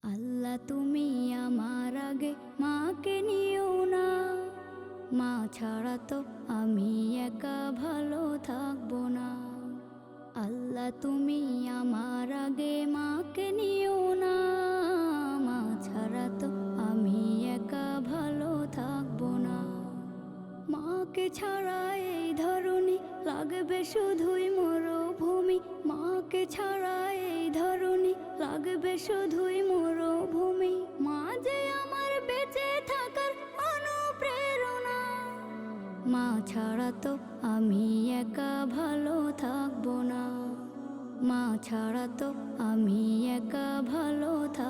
আল্লাহ তুমি আমার আগে মাকে নিও না, মা ছাড়া তো আমি একা ভালো থাকবো না। আল্লাহ তুমি আমার আগে মাকে নিও না, মা ছাড়া তো আমি একা ভালো থাকবো না। মাকে ছাড়া এই ধরনী লাগবে শুধুই মরুভূমি, মাকে ছাড়া এই ধরনী লাগবে শুধুই মরুভূমি। মা যে আমার বেঁচে থাকার অনুপ্রেরণা, মা ছাড়া তো আমি একা ভালো থাকবো না, মা ছাড়া তো আমি একা ভালো থাকবো